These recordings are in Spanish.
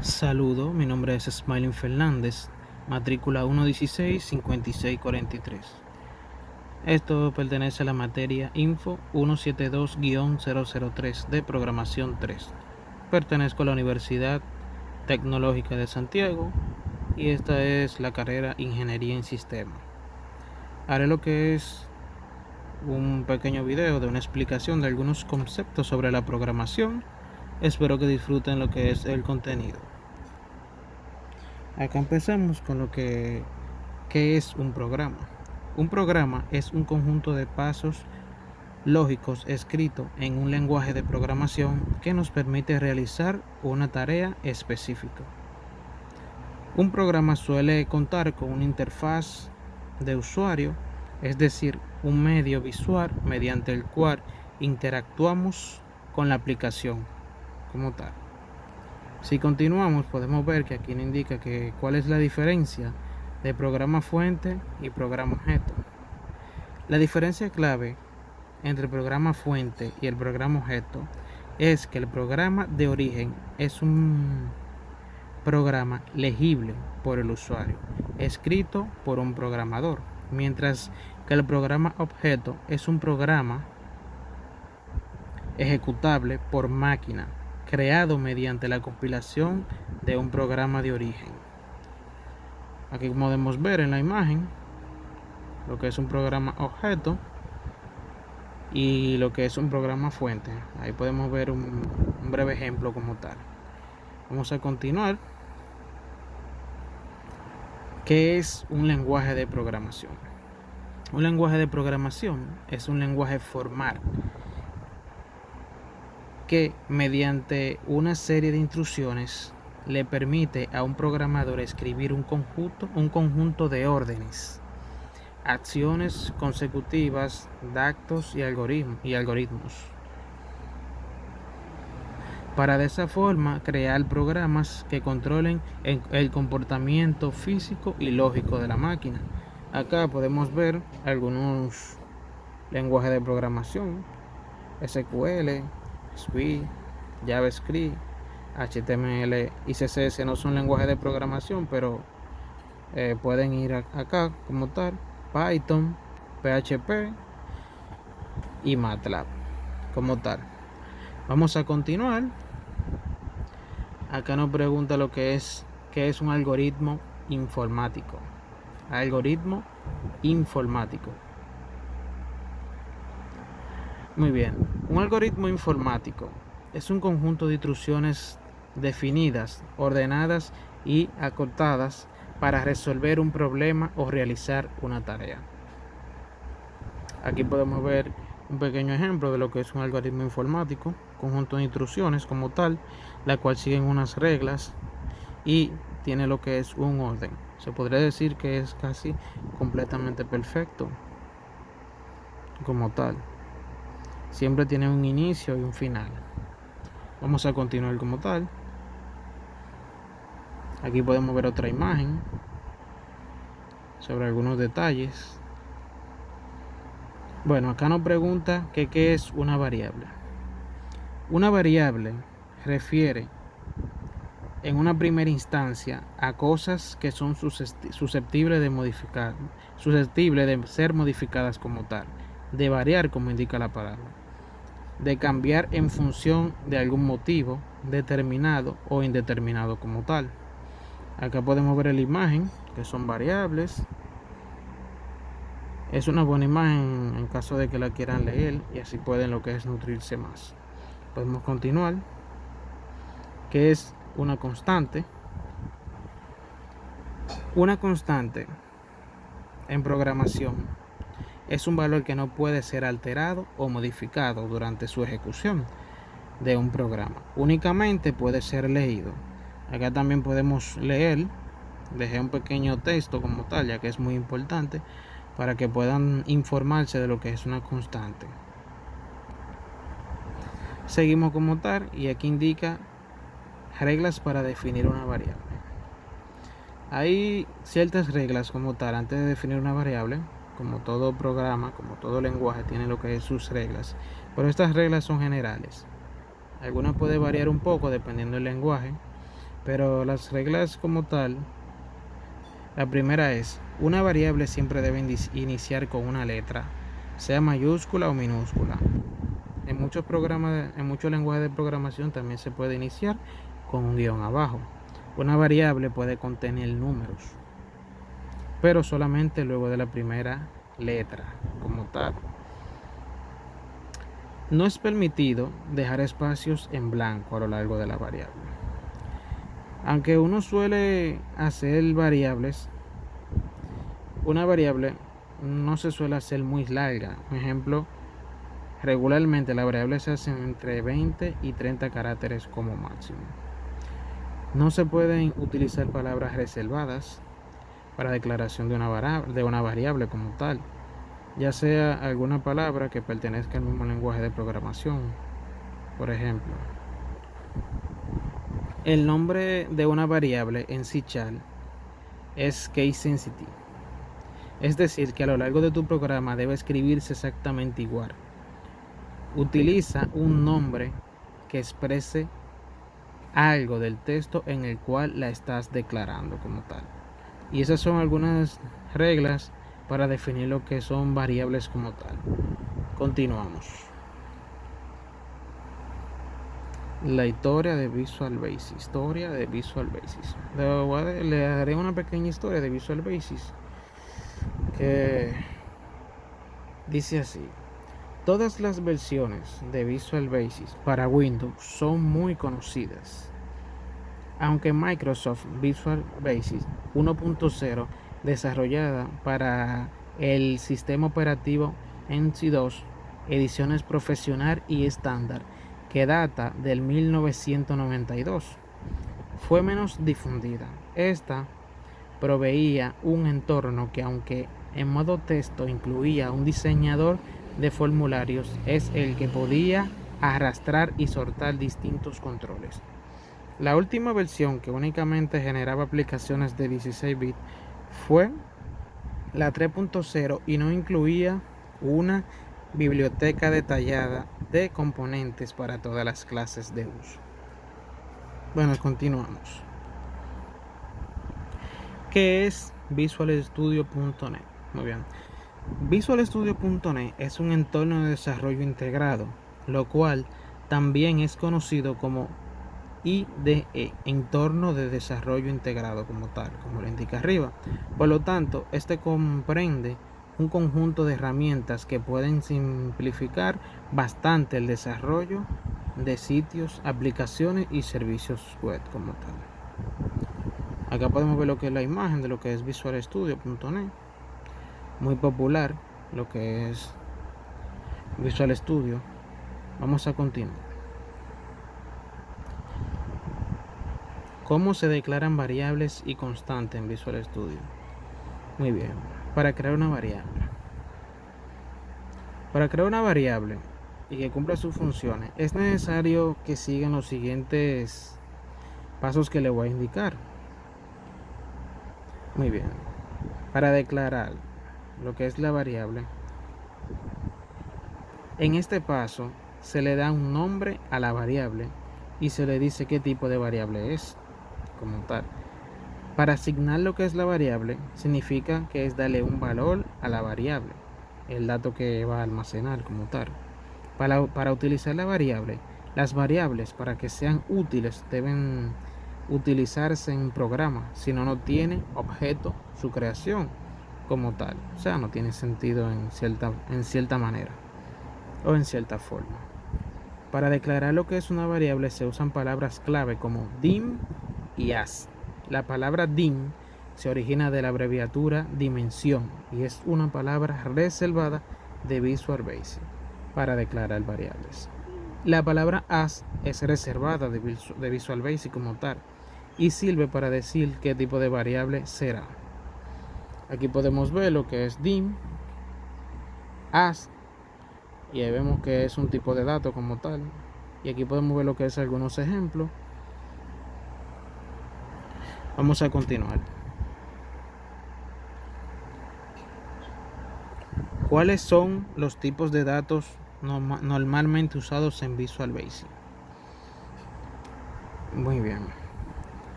Saludo, mi nombre es Smiling Fernández, matrícula 116-5643. Esto pertenece a la materia Info 172-003 de Programación 3. Pertenezco a la Universidad Tecnológica de Santiago y esta es la carrera Ingeniería en Sistema. Haré lo que es un pequeño video de una explicación de algunos conceptos sobre la programación. Espero que disfruten lo que es el contenido. Acá empezamos con lo que es un programa. Un programa es un conjunto de pasos lógicos escritos en un lenguaje de programación que nos permite realizar una tarea específica. Un programa suele contar con una interfaz de usuario, es decir, un medio visual mediante el cual interactuamos con la aplicación como tal. Si continuamos, podemos ver que aquí nos indica que cuál es la diferencia de programa fuente y programa objeto. La diferencia clave entre el programa fuente y el programa objeto es que el programa de origen es un programa legible por el usuario, escrito por un programador, mientras que el programa objeto es un programa ejecutable por máquina, creado mediante la compilación de un programa de origen. Aquí podemos ver en la imagen lo que es un programa objeto y lo que es un programa fuente. Ahí podemos ver un breve ejemplo como tal. Vamos a continuar. ¿Qué es un lenguaje de programación? Un lenguaje de programación es un lenguaje formal que mediante una serie de instrucciones le permite a un programador escribir un conjunto de órdenes, acciones consecutivas, datos y algoritmos, para de esa forma crear programas que controlen el comportamiento físico y lógico de la máquina. Acá podemos ver algunos lenguajes de programación: SQL, Swift, JavaScript, HTML y CSS. No son lenguajes de programación, pero pueden ir acá como tal: Python, PHP y MATLAB como tal. Vamos a continuar. Acá nos pregunta qué es un algoritmo informático. Algoritmo informático. Muy bien. Un algoritmo informático es un conjunto de instrucciones definidas, ordenadas y acotadas para resolver un problema o realizar una tarea. Aquí podemos ver un pequeño ejemplo de lo que es un algoritmo informático: conjunto de instrucciones como tal, la cual siguen unas reglas y tiene lo que es un orden. Se podría decir que es casi completamente perfecto como tal. Siempre tiene un inicio y un final. Vamos a continuar como tal. Aquí podemos ver otra imagen sobre algunos detalles. Bueno, acá nos pregunta qué es una variable. Una variable refiere en una primera instancia a cosas que son susceptibles de ser modificadas como tal, de variar como indica la palabra, de cambiar en función de algún motivo determinado o indeterminado como tal. Acá podemos ver la imagen, que son variables. Es una buena imagen en caso de que la quieran leer y así pueden lo que es nutrirse más. Podemos continuar. ¿Qué es una constante? Una constante en programación es un valor que no puede ser alterado o modificado durante su ejecución de un programa. Únicamente puede ser leído. Acá también podemos leer. Dejé un pequeño texto como tal, ya que es muy importante para que puedan informarse de lo que es una constante. Seguimos como tal y aquí indica reglas para definir una variable. Hay ciertas reglas como tal antes de definir una variable. Como todo programa, como todo lenguaje, tiene lo que es sus reglas, pero estas reglas son generales. Algunas pueden variar un poco dependiendo del lenguaje, Pero las reglas como tal, la primera es, una variable siempre debe iniciar con una letra, sea mayúscula o minúscula. En muchos lenguajes de programación también se puede iniciar con un guión abajo. Una variable puede contener números, pero solamente luego de la primera letra como tal. No es permitido dejar espacios en blanco a lo largo de la variable. Aunque uno suele hacer variables, una variable no se suele hacer muy larga. Por ejemplo, regularmente la variable se hace entre 20 y 30 caracteres como máximo. No se pueden utilizar palabras reservadas para declaración de una variable como tal, ya sea alguna palabra que pertenezca al mismo lenguaje de programación. Por ejemplo, el nombre de una variable en C# es case sensitive, es decir, que a lo largo de tu programa debe escribirse exactamente igual. Utiliza un nombre que exprese algo del texto en el cual la estás declarando como tal. Y esas son algunas reglas para definir lo que son variables como tal. Continuamos. La historia de Visual Basic. Le daré una pequeña historia de Visual Basic que dice así. Todas las versiones de Visual Basic para Windows son muy conocidas. Aunque Microsoft Visual Basic 1.0, desarrollada para el sistema operativo NC2, ediciones profesional y estándar, que data del 1992, fue menos difundida. Esta proveía un entorno que, aunque en modo texto incluía un diseñador de formularios, es el que podía arrastrar y soltar distintos controles. La última versión, que únicamente generaba aplicaciones de 16 bits, fue la 3.0 y no incluía una biblioteca detallada de componentes para todas las clases de uso. Bueno, continuamos. ¿Qué es Visual Studio.net? Muy bien. Visual Studio.net es un entorno de desarrollo integrado, lo cual también es conocido como IDE, entorno de desarrollo integrado como tal, como lo indica arriba. Por lo tanto, este comprende un conjunto de herramientas que pueden simplificar bastante el desarrollo de sitios, aplicaciones y servicios web como tal. Acá podemos ver lo que es la imagen de lo que es Visual Studio.net. Muy popular lo que es Visual Studio. Vamos a continuar. ¿Cómo se declaran variables y constantes en Visual Studio? Muy bien. Para crear una variable y que cumpla sus funciones, es necesario que sigan los siguientes pasos que le voy a indicar. Muy bien. Para declarar lo que es la variable, en este paso se le da un nombre a la variable y se le dice qué tipo de variable es como tal. Para asignar lo que es la variable, significa que es darle un valor a la variable, el dato que va a almacenar como tal. Para utilizar la variable, las variables, para que sean útiles, deben utilizarse en un programa, si no, no tiene objeto su creación como tal. O sea, no tiene sentido en cierta manera o en cierta forma. Para declarar lo que es una variable se usan palabras clave como dim y as. La palabra dim se origina de la abreviatura dimensión y es una palabra reservada de Visual Basic para declarar variables. La palabra as es reservada de Visual Basic como tal y sirve para decir qué tipo de variable será. Aquí podemos ver lo que es dim, as, y ahí vemos que es un tipo de dato como tal. Y aquí podemos ver lo que es algunos ejemplos. Vamos a continuar. ¿Cuáles son los tipos de datos normalmente usados en Visual Basic? Muy bien.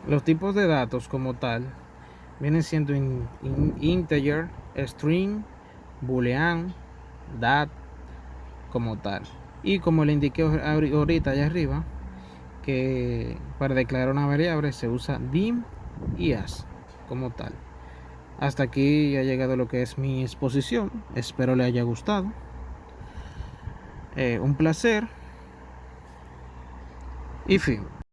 Los tipos de datos como tal vienen siendo integer, string, boolean, dat como tal. Y como le indiqué ahorita allá arriba, que para declarar una variable se usa dim y as como tal. Hasta aquí ha llegado lo que es mi exposición. Espero le haya gustado. Un placer y fin.